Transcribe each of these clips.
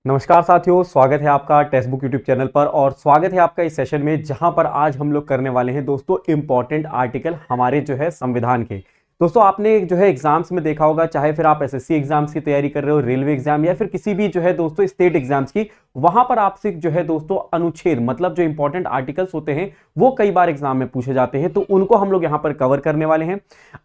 नमस्कार साथियों, स्वागत है आपका टेक्स्ट बुक यूट्यूब चैनल पर और स्वागत है आपका इस सेशन में जहां पर आज हम लोग करने वाले हैं दोस्तों इंपॉर्टेंट आर्टिकल हमारे जो है संविधान के। दोस्तों आपने जो है एग्जाम्स में देखा होगा, चाहे फिर आप एसएससी एग्जाम्स की तैयारी कर रहे हो, रेलवे एग्जाम या फिर किसी भी जो है दोस्तों स्टेट एग्जाम्स की, वहां पर आपसे जो है दोस्तों अनुच्छेद मतलब जो इंपॉर्टेंट आर्टिकल्स होते हैं वो कई बार एग्जाम में पूछे जाते हैं, तो उनको हम लोग यहां पर कवर करने वाले हैं।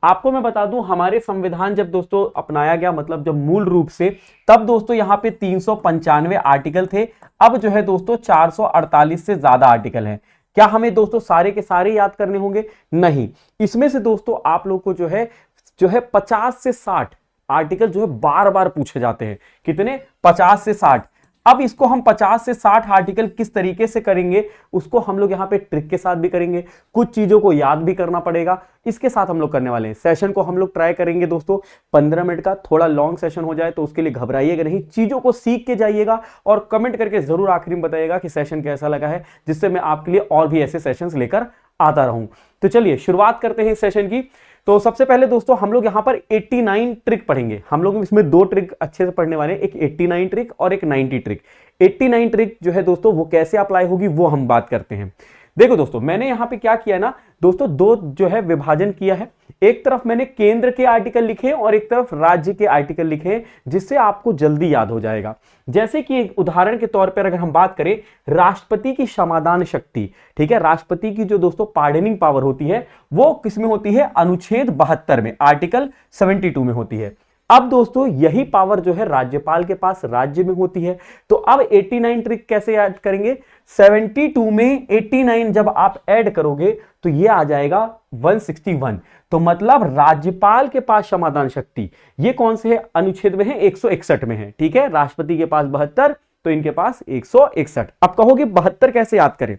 आपको मैं बता दूं, हमारे संविधान जब दोस्तों अपनाया गया, मतलब जब मूल रूप से, तब दोस्तों यहां पे 395 आर्टिकल थे। अब जो है दोस्तों 448 से ज्यादा आर्टिकल हैं। क्या हमें दोस्तों सारे के सारे याद करने होंगे? नहीं। इसमें से दोस्तों आप लोग को जो है 50 से 60 आर्टिकल जो है बार बार पूछे जाते हैं। कितने? 50 से 60। अब इसको हम 50 से 60 आर्टिकल किस तरीके से करेंगे, उसको हम लोग यहां पे ट्रिक के साथ भी करेंगे, कुछ चीजों को याद भी करना पड़ेगा। इसके साथ हम लोग करने वाले हैं। सेशन को हम लोग ट्राई करेंगे दोस्तों 15 मिनट का, थोड़ा लॉन्ग सेशन हो जाए तो उसके लिए घबराइएगा नहीं, चीजों को सीख के जाइएगा और कमेंट करके जरूर आखिरी में बताइएगा कि सेशन कैसा लगा है, जिससे मैं आपके लिए और भी ऐसे सेशंस लेकर आता रहूं। तो चलिए शुरुआत करते हैं इस सेशन की। तो सबसे पहले दोस्तों हम लोग यहां पर 89 ट्रिक पढ़ेंगे। हम लोग इसमें दो ट्रिक अच्छे से पढ़ने वाले हैं, एक 89 ट्रिक और एक 90 ट्रिक। 89 ट्रिक जो है दोस्तों वो कैसे अप्लाई होगी वो हम बात करते हैं। देखो दोस्तों, मैंने यहां पे क्या किया ना दोस्तों, दो जो है विभाजन किया है। एक तरफ मैंने केंद्र के आर्टिकल लिखे और एक तरफ राज्य के आर्टिकल लिखे, जिससे आपको जल्दी याद हो जाएगा। जैसे कि एक उदाहरण के तौर पर अगर हम बात करें, राष्ट्रपति की क्षमादान शक्ति, ठीक है, राष्ट्रपति की जो दोस्तों पार्डनिंग पावर होती है वो किसमें होती है? अनुच्छेद 72 में, आर्टिकल 72 में होती है। अब दोस्तों यही पावर जो है राज्यपाल के पास राज्य में होती है। तो अब 89 ट्रिक कैसे याद करेंगे? 72 में 89 जब आप ऐड करोगे तो ये आ जाएगा 161। तो मतलब राज्यपाल के पास क्षमादान शक्ति ये कौन से है? अनुच्छेद में है, 161 में है। ठीक है, राष्ट्रपति के पास 72 तो इनके पास 161। अब कहोगे 72 कैसे याद करें?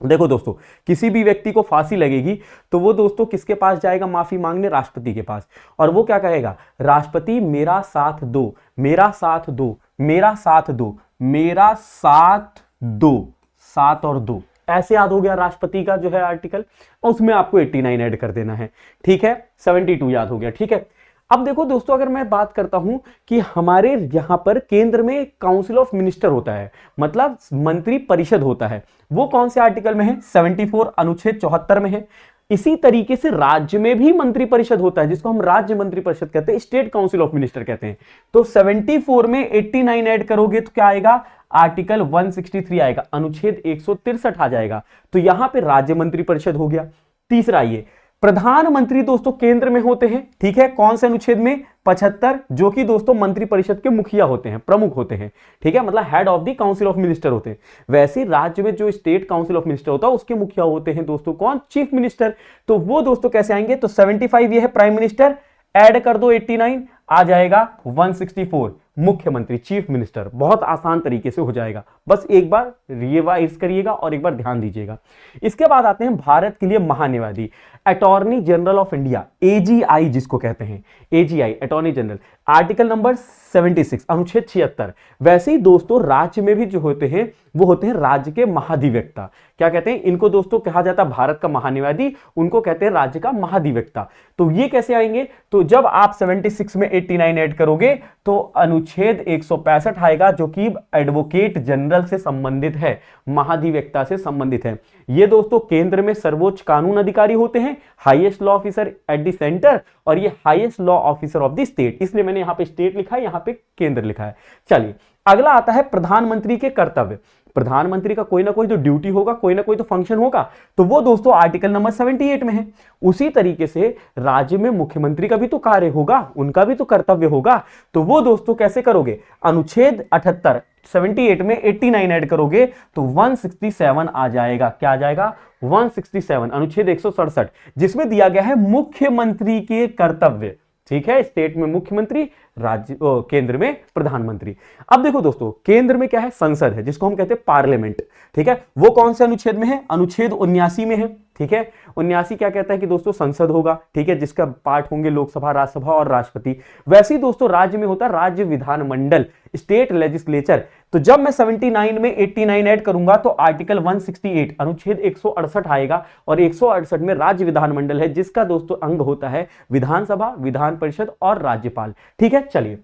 देखो दोस्तों, किसी भी व्यक्ति को फांसी लगेगी तो वो दोस्तों किसके पास जाएगा माफी मांगने? राष्ट्रपति के पास। और वो क्या कहेगा? राष्ट्रपति मेरा साथ दो, मेरा साथ दो, मेरा साथ दो, मेरा साथ दो, 7 और 2। ऐसे याद हो गया राष्ट्रपति का जो है आर्टिकल, और उसमें आपको 89 ऐड कर देना है। ठीक है, 72 याद हो गया। ठीक है, अब देखो दोस्तों, अगर मैं बात करता हूं कि हमारे यहां पर केंद्र में काउंसिल ऑफ मिनिस्टर होता है, मतलब मंत्री परिषद होता है, वो कौन से आर्टिकल में है? 74 अनुच्छेद 74 में है। इसी तरीके से राज्य में भी मंत्री परिषद होता है, जिसको हम राज्य मंत्री परिषद कहते हैं, स्टेट काउंसिल ऑफ मिनिस्टर कहते हैं। तो 74 में 89 ऐड करोगे तो क्या आएगा? आर्टिकल 163 आएगा, अनुच्छेद 163 आ जाएगा। तो यहां पे राज्य मंत्री परिषद हो गया। तीसरा, ये प्रधानमंत्री दोस्तों केंद्र में होते हैं। ठीक है, कौन से अनुच्छेद में? 75, जो कि दोस्तों मंत्री परिषद के मुखिया होते हैं, प्रमुख होते हैं। ठीक है, मतलब head of the council of minister होते हैं। वैसे राज्य में जो स्टेट काउंसिल ऑफ मिनिस्टर होता है उसके मुखिया होते हैं दोस्तों कौन? Chief minister. तो वो दोस्तों कैसे आएंगे? तो 75 ये है प्राइम मिनिस्टर, ऐड कर दो 89, आ जाएगा 164 मुख्यमंत्री, चीफ मिनिस्टर। बहुत आसान तरीके से हो जाएगा, बस एक बार रिवाइज करिएगा और एक बार ध्यान दीजिएगा। इसके बाद आते हैं भारत के लिए महान्यायवादी, attorney general of India, AGI जिसको कहते हैं, AGI attorney general, article number 76 अनुच्छेद 76। वैसे ही दोस्तों राज्य में भी जो होते हैं वो होते हैं राज्य के महाधिवक्ता। क्या कहते हैं इनको दोस्तों? कहा जाता है भारत का महान्यायवादी, उनको कहते हैं राज्य का महाधिवक्ता। तो ये कैसे आएंगे? तो जब आप 76 में 89 ऐड करोगे तो अनुच्छेद 165 आएगा, जो कि एडवोकेट जनरल से संबंधित है, महाधिवक्ता से संबंधित है। ये दोस्तों केंद्र में सर्वोच्च कानून अधिकारी होते हैं, highest law officer at the centre, और ये highest law officer of the state, इसलिए मैंने यहां पे स्टेट लिखा है, यहां पे केंद्र लिखा है। चलिए अगला आता है प्रधानमंत्री के कर्तव्य। प्रधानमंत्री का कोई ना कोई तो ड्यूटी होगा, कोई ना कोई तो फंक्शन होगा, तो वो दोस्तों आर्टिकल नंबर 78 में है। उसी तरीके से राज्य में मुख्यमंत्री का भी तो कार्य होगा, उनका भी तो कर्तव्य होगा। तो वो दोस्तों कैसे करोगे? अनुच्छेद 78 78 में 89 ऐड करोगे तो 167 आ जाएगा। क्या आ जाएगा? 167, अनुच्छेद 167, जिसमें दिया गया है मुख्यमंत्री के कर्तव्य। ठीक है, स्टेट में मुख्यमंत्री, राज्य केंद्र में प्रधानमंत्री। अब देखो दोस्तों, केंद्र में क्या है? संसद है, जिसको हम कहते हैं पार्लियामेंट। ठीक है, वो कौन से अनुच्छेद में है? अनुच्छेद 79 में है। ठीक है, 79 क्या कहता है कि दोस्तों संसद होगा, ठीक है, जिसका पार्ट होंगे लोकसभा, राज्यसभा और राष्ट्रपति। वैसे ही दोस्तों राज्य में होता है राज्य विधानमंडल, स्टेट लेजिस्लेचर। तो जब मैं 79 में 89 ऐड करूंगा तो आर्टिकल 168 अनुच्छेद 168 आएगा, और 168 में राज्य विधानमंडल है, जिसका दोस्तों अंग होता है विधानसभा, विधान परिषद और राज्यपाल। ठीक है, चलिए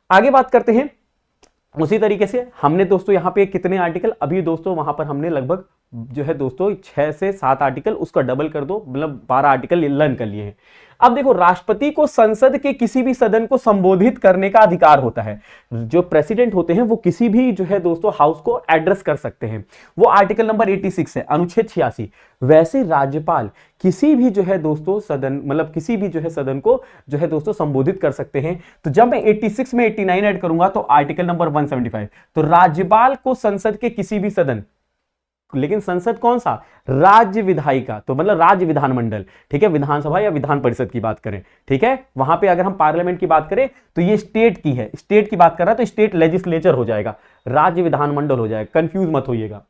आगे बात करते हैं। उसी तरीके से हमने दोस्तों यहाँ पे कितने आर्टिकल, अभी दोस्तों वहां पर हमने लगभग जो है दोस्तों 6 से 7 आर्टिकल, उसका डबल कर दो, मतलब 12 आर्टिकल लर्न कर लिए हैं। अब देखो, राष्ट्रपति को संसद के किसी भी सदन को संबोधित करने का अधिकार होता है। जो प्रेसिडेंट होते हैं वो किसी भी जो है दोस्तों हाउस को एड्रेस कर सकते हैं, वो आर्टिकल नंबर 86 है, अनुच्छेद 86। वैसे राज्यपाल किसी भी जो है दोस्तों सदन, मतलब किसी भी जो है सदन को जो है दोस्तों संबोधित कर सकते हैं। तो जब मैं 86 में 89 ऐड करूंगा तो आर्टिकल नंबर 175, तो राज्यपाल को संसद के किसी भी सदन, लेकिन संसद कौन सा, राज्य विधायिका, तो मतलब राज्य विधानमंडल, ठीक है, विधानसभा या विधान परिषद की बात करें, ठीक है। वहां पे अगर हम पार्लियामेंट की बात करें तो ये स्टेट की है, स्टेट की बात कर रहा है तो स्टेट लेजिस्लेचर हो जाएगा, राज्य विधानमंडल हो जाएगा, कंफ्यूज मत होइएगा।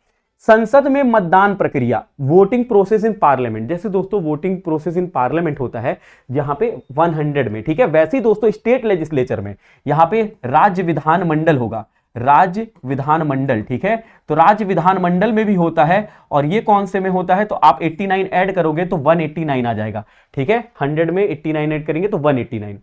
संसद में मतदान प्रक्रिया, वोटिंग प्रोसेस इन पार्लियामेंट, जैसे दोस्तों वोटिंग प्रोसेस इन पार्लियामेंट होता है यहां पे 100 में, ठीक है, वैसे ही दोस्तों स्टेट लेजिस्लेचर में यहां पे राज्य विधानमंडल होगा, राज्य विधानमंडल, ठीक है। तो राज्य विधानमंडल में भी होता है, और ये कौन से में होता है, तो आप 89 ऐड करोगे तो 189 आ जाएगा, ठीक है, 100 में 89 ऐड करेंगे तो 189।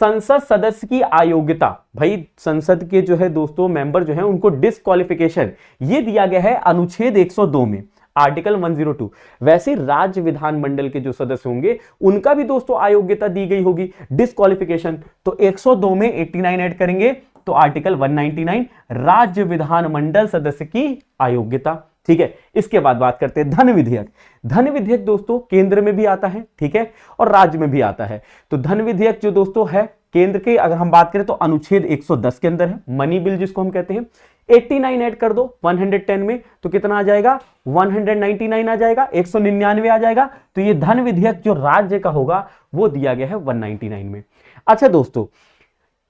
संसद सदस्य की अयोग्यता, भाई संसद के जो है दोस्तों मेंबर जो है उनको डिस्क्वालिफिकेशन, ये दिया गया है अनुच्छेद 102 में, आर्टिकल 102। वैसे राज्य विधानमंडल के जो सदस्य होंगे उनका भी दोस्तों अयोग्यता दी गई होगी, डिस्क्वालिफिकेशन, तो 102 में 89 ऐड करेंगे तो आर्टिकल 199, राज्य विधानमंडल सदस्य की अयोग्यता, ठीक है। इसके बाद बात करते हैं धन विधेयक। धन विधेयक दोस्तों केंद्र में भी आता है, ठीक है, और राज्य में भी आता है। तो धन विधेयक जो दोस्तों है केंद्र के, अगर हम बात करें तो अनुच्छेद 110 के अंदर है, मनी बिल जिसको हम कहते हैं। 89 ऐड कर दो 110 में तो कितना आ जाएगा, 199 आ जाएगा, 199 आ जाएगा। तो ये धन विधेयक जो राज्य का होगा वो दिया गया है 199 में। अच्छा दोस्तों,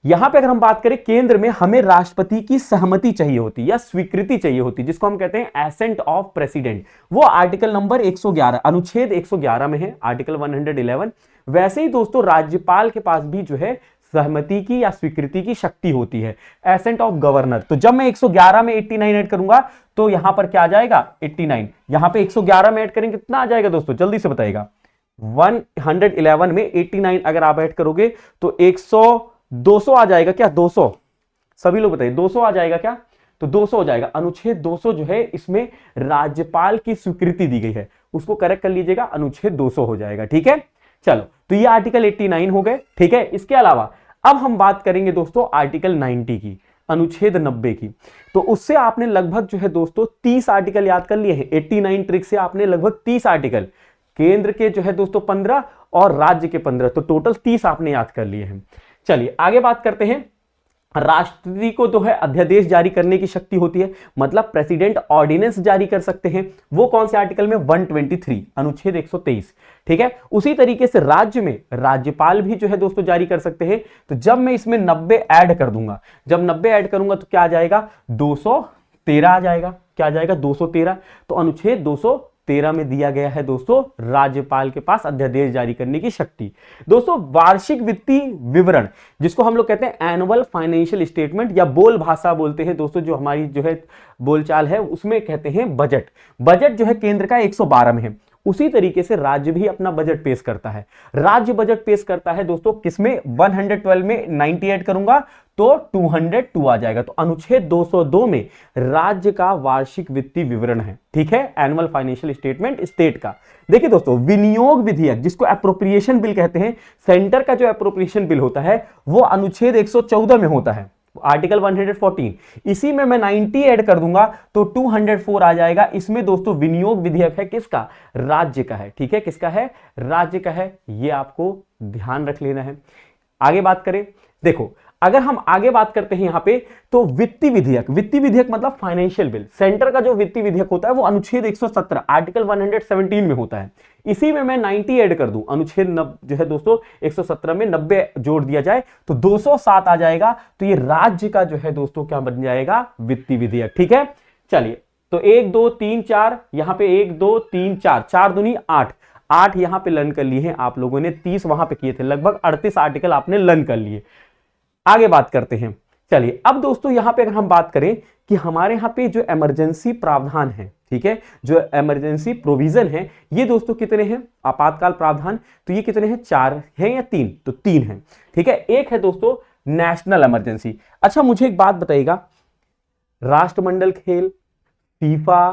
यहां पे अगर हम बात करें केंद्र में हमें राष्ट्रपति की सहमति चाहिए होती या स्वीकृति चाहिए होती, जिसको हम कहते हैं एसेंट ऑफ प्रेसिडेंट, वो आर्टिकल नंबर 111 अनुच्छेद 111 में है, आर्टिकल 111। वैसे ही दोस्तों राज्यपाल के पास भी जो है सहमति की या स्वीकृति की शक्ति होती है, एसेंट ऑफ गवर्नर। तो जब मैं 111 में 89 ऐड करूंगा तो यहां पर क्या आ जाएगा 89, यहां पे 111 में ऐड करेंगे कितना आ जाएगा दोस्तों, जल्दी से बताइएगा। 111 में 89 अगर आप ऐड करोगे तो 200 आ जाएगा क्या, 200, सभी लोग बताइए 200 आ जाएगा क्या, तो 200 हो जाएगा। अनुच्छेद 200 जो है इसमें राज्यपाल की स्वीकृति दी गई है, उसको करेक्ट कर लीजिएगा, अनुच्छेद 200 हो जाएगा, ठीक है। चलो, तो ये आर्टिकल 89 हो गए, ठीक है। इसके अलावा अब हम बात करेंगे दोस्तों आर्टिकल 90 की, अनुच्छेद 90 की। तो उससे आपने लगभग जो है दोस्तों 30 आर्टिकल याद कर लिए हैं, 89 ट्रिक से आपने लगभग 30 आर्टिकल, केंद्र के जो है दोस्तों 15 और राज्य के 15, तो टोटल 30 आपने याद कर लिए हैं। चलिए आगे बात करते हैं। राष्ट्रपति को जो है अध्यादेश जारी करने की शक्ति होती है, मतलब प्रेसिडेंट ऑर्डिनेंस जारी कर सकते हैं, वो कौन से आर्टिकल में, 123 अनुच्छेद 123, ठीक है। उसी तरीके से राज्य में राज्यपाल भी जो है दोस्तों जारी कर सकते हैं। तो जब मैं इसमें 90 ऐड कर दूंगा, जब 90 ऐड करूंगा तो क्या आ जाएगा, 213 आ जाएगा, क्या आ जाएगा 213। तो अनुच्छेद 213 में दिया गया है दोस्तों राज्यपाल के पास अध्यादेश जारी करने की शक्ति। दोस्तों वार्षिक वित्तीय विवरण, जिसको हम लोग कहते हैं एनुअल फाइनेंशियल स्टेटमेंट, या बोल भाषा बोलते हैं दोस्तों, जो हमारी जो है बोलचाल है उसमें कहते हैं बजट। बजट जो है केंद्र का 112 में है, उसी तरीके से राज्य भी अपना बजट पेश करता है। राज्य बजट पेश करता है दोस्तों किसमें, 112 में 90 ऐड करूंगा तो 202 आ जाएगा। तो अनुच्छेद 202 में राज्य का वार्षिक वित्तीय विवरण है, ठीक है, एनुअल फाइनेंशियल स्टेटमेंट स्टेट का। देखिए दोस्तों विनियोग विधेयक, जिसको एप्रोप्रिएशन बिल कहते हैं, सेंटर का जो एप्रोप्रिएशन बिल होता है वो अनुच्छेद 114 में होता है, आर्टिकल 114। इसी में मैं 90 ऐड कर दूंगा तो 204 आ जाएगा। इसमें दोस्तों विनियोग विधेयक है किसका, राज्य का है, ठीक है, किसका है, राज्य का है, ये आपको ध्यान रख लेना है। आगे बात करें, देखो अगर हम आगे बात करते हैं यहां पे, तो वित्तीय विधेयक, वित्तीय विधेयक मतलब फाइनेंशियल बिल, सेंटर का जो वित्तीय विधेयक होता है वो अनुच्छेद 117 आर्टिकल 117 में होता है। इसी में मैं 90 ऐड कर दूं, अनुच्छेद जो है दोस्तों 117 में 90 जोड़ दिया जाए तो 207 आ जाएगा। तो ये राज्य का जो है दोस्तों क्या बन जाएगा, वित्तीय विधेयक, ठीक है। चलिए तो 1 2 3 4, यहां पे 1 2 3 4, 4 दूनी 8, 8 यहां पे लर्न कर लिए हैं आप लोगों ने, 30 वहां पे किए थे, लगभग 38 आर्टिकल आपने लर्न कर लिए। आगे बात करते हैं। चलिए अब दोस्तों यहां पे अगर हम बात करें कि हमारे यहां पे जो इमरजेंसी प्रावधान है, ठीक है, जो इमरजेंसी प्रोविजन है, ये दोस्तों कितने हैं, आपातकाल प्रावधान, तो ये कितने हैं, 4 है या 3, तो 3 है, ठीक है। एक है दोस्तों नेशनल इमरजेंसी। अच्छा मुझे एक बात बताइएगा, राष्ट्रमंडल खेल, फीफा,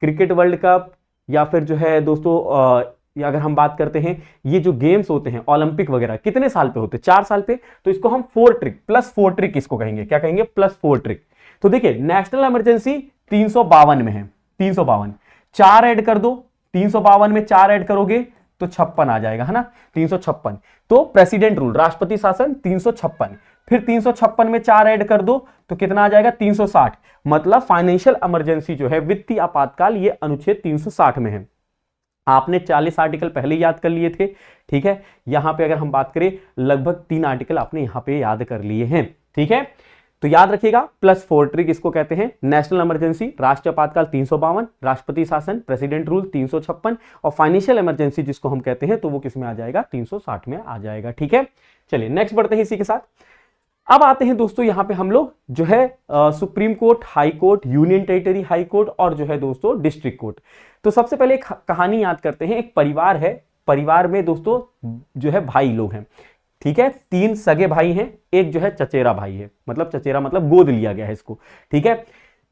क्रिकेट वर्ल्ड कप, या फिर जो है दोस्तों या अगर हम बात करते हैं ये जो गेम्स होते हैं ओलंपिक वगैरह कितने साल पे होते हैं? 4 साल पे। तो इसको हम 4 ट्रिक प्लस 4 ट्रिक इसको कहेंगे, क्या कहेंगे? Plus 4 trick. तो देखिए नेशनल इमरजेंसी 352 में है, 352, 4 ऐड कर दो, 352 में 4 ऐड करोगे तो 56 आ जाएगा, है ना, 356। तो प्रेसिडेंट रूल, राष्ट्रपति शासन 356, फिर 356 में 4 ऐड कर दो तो कितना आ जाएगा? 360। मतलब फाइनेंशियल इमरजेंसी जो है, वित्तीय आपातकाल, ये अनुच्छेद 360 में है। आपने 40 आर्टिकल पहले याद कर लिए थे, ठीक है। यहां पे अगर हम बात करें लगभग 3 आर्टिकल आपने यहां पे याद कर लिए हैं, ठीक है। तो याद रखिएगा प्लस 4 ट्रिक इसको कहते हैं। नेशनल इमरजेंसी, राष्ट्रीय आपातकाल 352, राष्ट्रपति शासन, प्रेसिडेंट रूल 356, और फाइनेंशियल इमरजेंसी जिसको हम कहते हैं तो वो किस में आ जाएगा? 360 में आ जाएगा, ठीक है। चलिए नेक्स्ट बढ़ते हैं इसी के साथ। अब आते हैं दोस्तों यहां पे हम लोग जो है supreme court, high court, union territory high court, और जो है दोस्तों डिस्ट्रिक्ट कोर्ट। तो सबसे पहले एक कहानी याद करते हैं। एक परिवार है, परिवार में दोस्तों जो है भाई लोग हैं, ठीक है। 3 सगे भाई हैं, एक जो है चचेरा भाई है, मतलब चचेरा मतलब गोद लिया गया है इसको, ठीक है।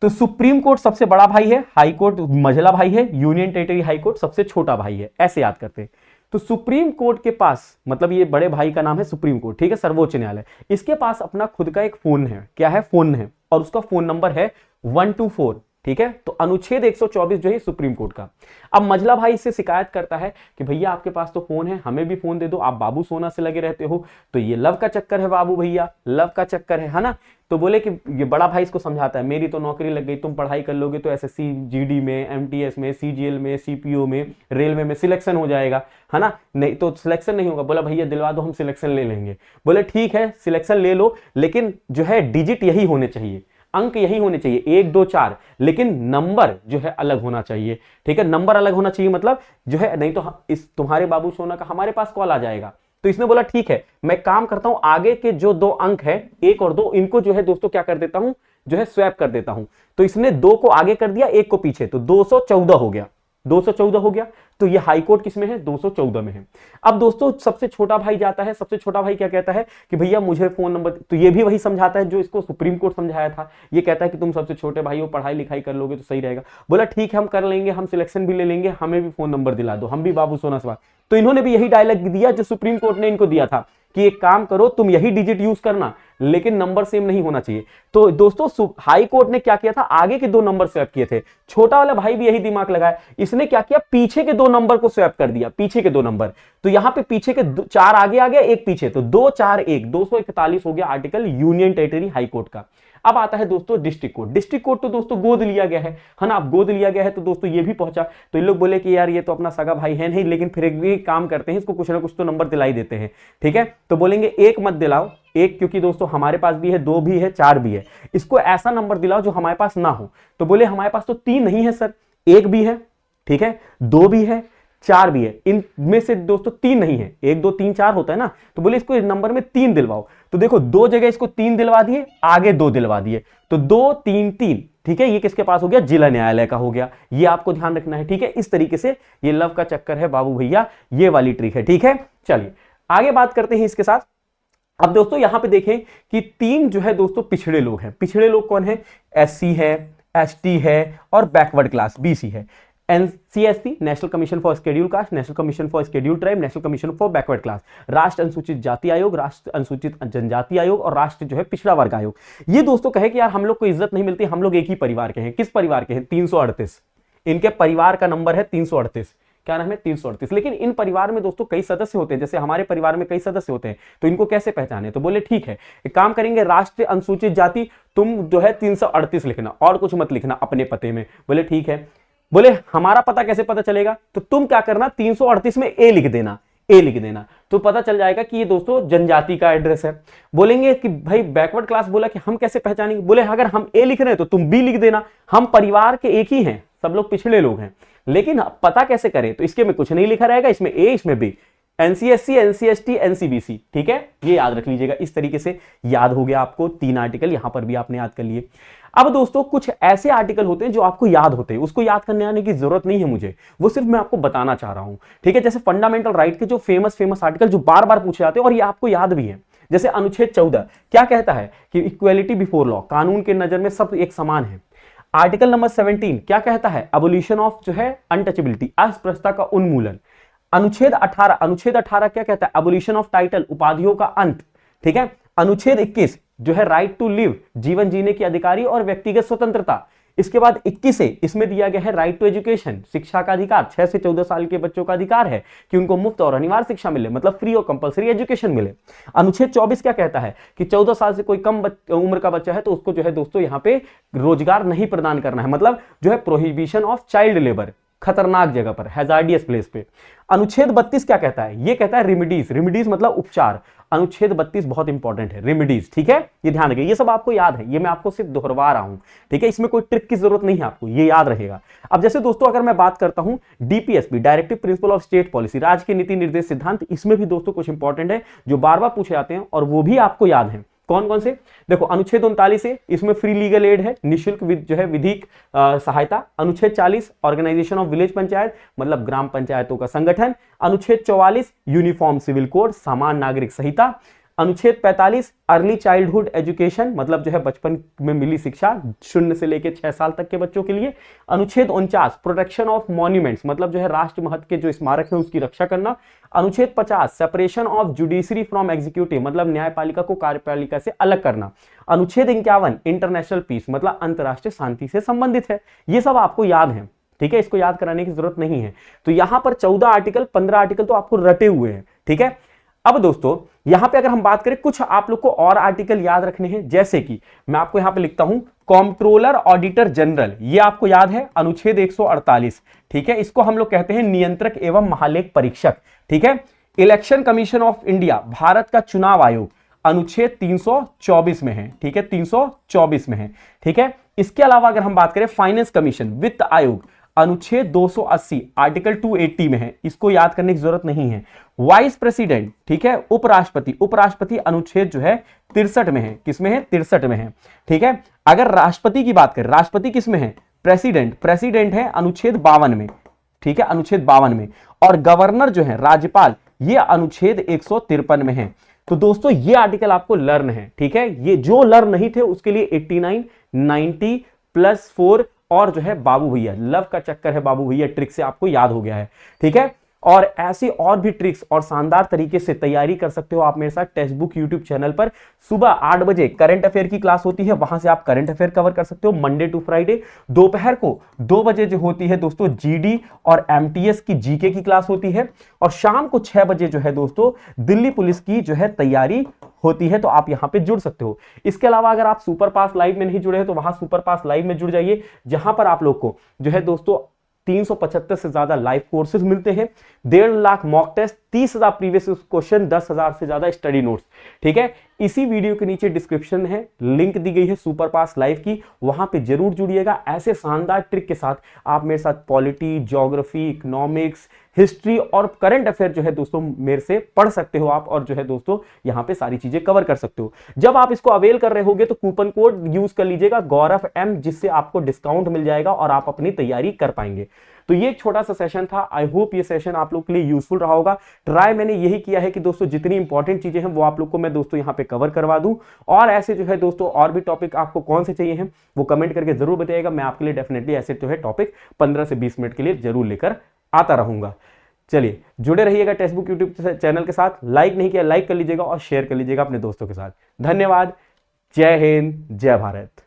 तो सुप्रीम कोर्ट सबसे बड़ा भाई है, हाई कोर्ट मझला भाई है, यूनियन टेरिटरी हाई कोर्ट सबसे छोटा भाई है, ऐसे याद करते हैं। तो सुप्रीम कोर्ट के पास, मतलब ये बड़े भाई का नाम है सुप्रीम कोर्ट, ठीक है, सर्वोच्च न्यायालय, इसके पास अपना खुद का एक फोन है। क्या है? फोन है, और उसका फोन नंबर है 124, ठीक है। तो अनुच्छेद 124 जो है सुप्रीम कोर्ट का। अब मझला भाई से शिकायत करता है कि भैया आपके पास तो फोन है, हमें भी फोन दे दो, आप बाबू सोना से लगे रहते हो, तो ये लव का चक्कर है बाबू भैया, लव का चक्कर है ना। तो बोले कि ये बड़ा भाई इसको समझाता है, मेरी तो नौकरी लग गई, तुम पढ़ाई कर लोगे तो एसएससी जीडी में, एमटीएस में, सीजीएल में, सीपीओ में, रेलवे में सिलेक्शन हो जाएगा, है ना। नहीं तो सिलेक्शन नहीं होगा। बोला भैया दिलवा दो, हम सिलेक्शन ले लेंगे। बोले ठीक है सिलेक्शन ले लो, लेकिन जो है डिजिट यही होने चाहिए, अंक यही होने चाहिए 1 2 4, लेकिन नंबर जो है अलग होना चाहिए, ठीक है। नंबर अलग होना चाहिए मतलब जो है, नहीं तो इस तुम्हारे बाबू सोना का हमारे पास कॉल आ जाएगा। तो इसने बोला ठीक है मैं काम करता हूं, आगे के जो 2 अंक है 1 और 2, इनको जो है दोस्तों क्या कर देता हूं, जो है स्वैप कर देता हूं। तो इसने 2 को आगे कर दिया, 1 को पीछे, तो 214 हो गया, 214 हो गया। तो ये हाई कोर्ट किसमें है? 214 में है। अब दोस्तों सबसे छोटा भाई जाता है, सबसे छोटा भाई क्या कहता है कि भैया मुझे फोन नंबर, तो ये भी वही समझाता है जो इसको सुप्रीम कोर्ट समझाया था। ये कहता है कि तुम सबसे छोटे भाई हो, पढ़ाई लिखाई कर लोगे तो सही रहेगा। बोला ठीक है हम कर लेंगे, हम सिलेक्शन भी ले लेंगे, हमें भी फोन नंबर दिला दो, हम भी बाबू सोना सवाल। तो इन्होंने भी यही डायलॉग दिया जो सुप्रीम कोर्ट ने इनको दिया था कि एक काम करो तुम यही डिजिट यूज करना, लेकिन नंबर सेम नहीं होना चाहिए। तो दोस्तों हाई कोर्ट ने क्या किया था, आगे के 2 नंबर स्वैप किए थे। छोटा वाला भाई भी यही दिमाग लगाया, इसने क्या किया, पीछे के 2 नंबर को स्वैप कर दिया, पीछे के 2 नंबर। तो यहां पे पीछे के 4 आगे आ गया, 1 पीछे, तो 2 4 1 241 हो गया article union territory high court का। अब आता है दोस्तों डिस्ट्रिक्ट कोर्ट। डिस्ट्रिक्ट कोर्ट तो दोस्तों गोद लिया गया है ना, अब गोद लिया गया है तो दोस्तों ये भी पहुंचा। तो ये लोग बोले कि यार ये तो अपना सगा भाई है नहीं, लेकिन फिर भी काम करते हैं, इसको कुछ ना कुछ तो नंबर दिलाई देते हैं, ठीक है। तो बोलेंगे 1 मत दिलाओ, 1 क्योंकि दोस्तों हमारे पास भी है, 2 भी है, 4 भी है, इसको ऐसा नंबर दिलाओ जो हमारे पास ना हो। तो बोले हमारे पास तो 3 नहीं है सर, 1 भी है, ठीक है, 2 भी है, 4 भी है, इनमें से दोस्तों 3 नहीं है, 1 2 3 4 होता है ना। तो बोले इसको इस नंबर में 3 दिलवाओ। तो देखो 2 जगह इसको 3 दिलवा दिए, आगे 2 दिलवा दिए, तो 2 3 3, ठीक है। ये किसके पास हो गया? जिला न्यायालय का हो गया। ये आपको ध्यान रखना है, ठीक है। इस तरीके से ये लव का चक्कर है बाबू भैया, ये वाली ट्रिक है, ठीक है। चलिए आगे बात करते हैं इसके साथ। अब दोस्तों यहां पे देखें कि 3 जो है दोस्तों पिछड़े लोग हैं। पिछड़े लोग कौन है? एससी है, एसटी है, और बैकवर्ड क्लास बीसी है। Ancestry national commission for schedule caste, national commission for schedule tribe, national commission for backward class, राष्ट्र अनुसूचित जाति आयोग, राष्ट्र अनुसूचित जनजाति आयोग, और राष्ट्र जो है पिछड़ा वर्ग आयोग। ये दोस्तों कहे कि यार हम लोग को इज्जत नहीं मिलती, हम लोग एक ही परिवार के हैं। किस परिवार के हैं? 338। इनके परिवार का नंबर है 338। क्या नाम है? 338। लेकिन इन परिवार में दोस्तों कई सदस्य होते हैं, जैसे हमारे परिवार में कई सदस्य होते हैं, तो इनको कैसे पहचाने? तो बोले ठीक है एक काम करेंगे, राष्ट्रीय अनुसूचित जाति तुम जो है 338 लिखना, और कुछ मत लिखना अपने पते में। बोले ठीक है। बोले हमारा पता कैसे पता चलेगा? तो तुम क्या करना, 338 में ए लिख देना, ए लिख देना, तो पता चल जाएगा कि ये दोस्तों जनजाति का एड्रेस है। बोलेंगे कि भाई बैकवर्ड क्लास बोला कि हम कैसे पहचानेंगे? बोले अगर हम ए लिख रहे हैं तो तुम बी लिख देना, हम परिवार के एक ही हैं, सब लोग पिछड़े लोग हैं, लेकिन पता कैसे करें? तो इसके में कुछ नहीं लिखा रहेगा, इसमें ए इसमें बी, एनसीएससी एनसीएसटी एनसीबीसी, ठीक है। ये याद रख लीजिएगा, इस तरीके से याद हो गया आपको 3 आर्टिकल, यहां पर भी आपने याद कर लिए। अब दोस्तों कुछ ऐसे आर्टिकल होते हैं जो आपको याद होते हैं, उसको याद करने आने की जरूरत नहीं है मुझे, वो सिर्फ मैं आपको बताना चाह रहा हूं, ठीक है। जैसे फंडामेंटल राइट के जो फेमस आर्टिकल जो बार बार पूछे जाते हैं और ये आपको याद भी है, जैसे अनुच्छेद 14 क्या कहता है कि इक्वेलिटी बिफोर लॉ, कानून के नजर में सब एक समान है। आर्टिकल नंबर 17 क्या कहता है, अबोलिशन ऑफ जो है अनटचेबिलिटी, अस्पृश्यता का उन्मूलन। अनुच्छेद 18 क्या कहता है, अबोलिशन ऑफ टाइटल, उपाधियों का अंत। ठीक है। अनुच्छेद 21 जो है राइट टू लिव, जीवन जीने की अधिकारी और व्यक्तिगत स्वतंत्रता। इसके बाद 21 से इसमें दिया गया है राइट टू एजुकेशन, शिक्षा का अधिकार, 6 से 14 साल के बच्चों का अधिकार है कि उनको मुफ्त और अनिवार्य शिक्षा मिले, मतलब फ्री और कंपलसरी एजुकेशन मिले। अनुच्छेद 24 क्या कहता है कि 14 साल से कोई कम उम्र का बच्चा है तो उसको जो है दोस्तों यहाँ पे रोजगार नहीं प्रदान करना है, मतलब जो है प्रोहिबिशन ऑफ चाइल्ड लेबर, खतरनाक जगह पर, हैजार्डियस प्लेस पे। अनुच्छेद 32 क्या कहता है, ये कहता है रेमिडीज, रेमिडीज मतलब उपचार। अनुच्छेद 32 बहुत इंपॉर्टेंट है, रेमिडीज। ठीक है, ये ध्यान रखिए, ये सब आपको याद है, ये मैं आपको सिर्फ दोहरवा रहा हूं। ठीक है, इसमें कोई ट्रिक की जरूरत नहीं है, आपको ये याद रहेगा। अब जैसे दोस्तों अगर मैं बात करता हूं DPSP, directive principle of state policy, राज्य के नीति निर्देश सिद्धांत, इसमें भी दोस्तों कुछ इंपॉर्टेंट है जो बार बार पूछे जाते हैं और वो भी आपको याद है। कौन कौन से, देखो अनुच्छेद 39 है, इसमें फ्री लीगल एड है, निःशुल्क जो है विधिक सहायता। अनुच्छेद 40 ऑर्गेनाइजेशन ऑफ विलेज पंचायत, मतलब ग्राम पंचायतों का संगठन। अनुच्छेद 44 यूनिफॉर्म सिविल कोड, समान नागरिक संहिता। अनुच्छेद 45 अर्ली चाइल्डहुड एजुकेशन, मतलब जो है बचपन में मिली शिक्षा 0 से लेकर 6 साल तक के बच्चों के लिए। अनुच्छेद 49 प्रोटेक्शन ऑफ मॉन्यूमेंट्स, मतलब जो है राष्ट्र महत्व के जो स्मारक है उसकी रक्षा करना। अनुच्छेद 50 separation of judiciary from executive, मतलब न्यायपालिका को कार्यपालिका से अलग करना। अनुच्छेद 51 इंटरनेशनल पीस, मतलब अंतरराष्ट्रीय शांति से संबंधित है। ये सब आपको याद है। ठीक है, इसको याद कराने की जरूरत नहीं है। तो यहां पर 14 आर्टिकल, 15 आर्टिकल तो आपको रटे हुए हैं। ठीक है, अब दोस्तों यहां पे अगर हम बात करें, कुछ आप लोग को और आर्टिकल याद रखने हैं, जैसे कि मैं आपको यहां पे लिखता हूं कंट्रोलर ऑडिटर जनरल, ये आपको याद है, अनुच्छेद 148। ठीक है, इसको हम लोग कहते हैं नियंत्रक एवं महालेख परीक्षक। ठीक है, election commission of India, Bharat का चुनाव आयोग, अनुच्छेद 324 में है। ठीक है, 324 में है। ठीक है, इसके अलावा अगर हम बात करें फाइनेंस कमीशन, वित्त आयोग, अनुच्छेद 280 आर्टिकल 280 में है, इसको याद करने की जरूरत नहीं है। वाइस प्रेसिडेंट, ठीक है, उपराष्ट्रपति, उपराष्ट्रपति अनुच्छेद जो है 63 में है। किसमें है, 63 में है। ठीक है, अगर राष्ट्रपति की बात करें, राष्ट्रपति किसमें है, प्रेसिडेंट, प्रेसिडेंट है अनुच्छेद 52 में। ठीक है, अनुच्छेद 52 में। और गवर्नर जो है राज्यपाल, ये अनुच्छेद 153 में है। तो दोस्तों ये आर्टिकल आपको लर्न है। ठीक है, ये जो लर्न नहीं थे उसके लिए 89, 90 +4 और जो है बाबू भैया, लव का चक्कर है बाबू भैया, ट्रिक से आपको याद हो गया है। ठीक है, और ऐसी और भी ट्रिक्स और शानदार तरीके से तैयारी कर सकते हो आप मेरे साथ टेक्स्ट बुक यूट्यूब चैनल पर। सुबह 8 बजे करंट अफेयर की क्लास होती है, वहां से आप करंट अफेयर कवर कर सकते हो मंडे टू फ्राइडे। दोपहर को 2 बजे जो होती है दोस्तों जीडी और एमटीएस की जीके की क्लास होती है। और शाम को 6 बजे जो है दोस्तों दिल्ली पुलिस की जो है तैयारी होती है, तो आप यहां पे जुड़ सकते हो। इसके अलावा अगर आप सुपर पास लाइव में नहीं जुड़े हैं तो वहां सुपर पास लाइव में जुड़ जाइए, जहां पर आप लोग को जो है दोस्तों 375 से ज्यादा लाइव कोर्सेज मिलते हैं, 1.5 lakh mock test, 30,000 previous question, 10,000 से ज्यादा स्टडी नोट्स। ठीक है, इसी वीडियो के नीचे डिस्क्रिप्शन है, लिंक दी गई है सुपर पास लाइव की, वहां पे जरूर जुड़िएगा। ऐसे शानदार ट्रिक के साथ आप मेरे साथ पॉलिटी, ज्योग्राफी, इकोनॉमिक्स, हिस्ट्री और करंट अफेयर जो है दोस्तों मेरे से पढ़ सकते हो आप, और जो है दोस्तों यहां पे सारी चीजें कवर कर सकते हो। जब आप इसको अवेल कर रहे होगे तो कूपन कोड यूज कर लीजिएगा गौरव M, जिससे आपको डिस्काउंट मिल जाएगा और आप अपनी तैयारी कर पाएंगे। तो ये एक छोटा सा सेशन था, आई होप ये सेशन आप लोग के लिए यूजफुल रहा होगा। ट्राई मैंने यही किया है कि दोस्तों जितनी इंपॉर्टेंट चीजें हैं वो आप लोग को मैं दोस्तों यहाँ पे कवर करवा दूं, और ऐसे जो है दोस्तों और भी टॉपिक आपको कौन से चाहिए हैं वो कमेंट करके जरूर बताइएगा। मैं आपके लिए डेफिनेटली ऐसे जो है टॉपिक 15 से 20 मिनट के लिए जरूर लेकर आता रहूंगा। चलिए जुड़े रहिएगा टेक्स्ट बुक यूट्यूब चैनल के साथ। लाइक नहीं किया लाइक कर लीजिएगा और शेयर कर लीजिएगा अपने दोस्तों के साथ। धन्यवाद, जय हिंद, जय भारत।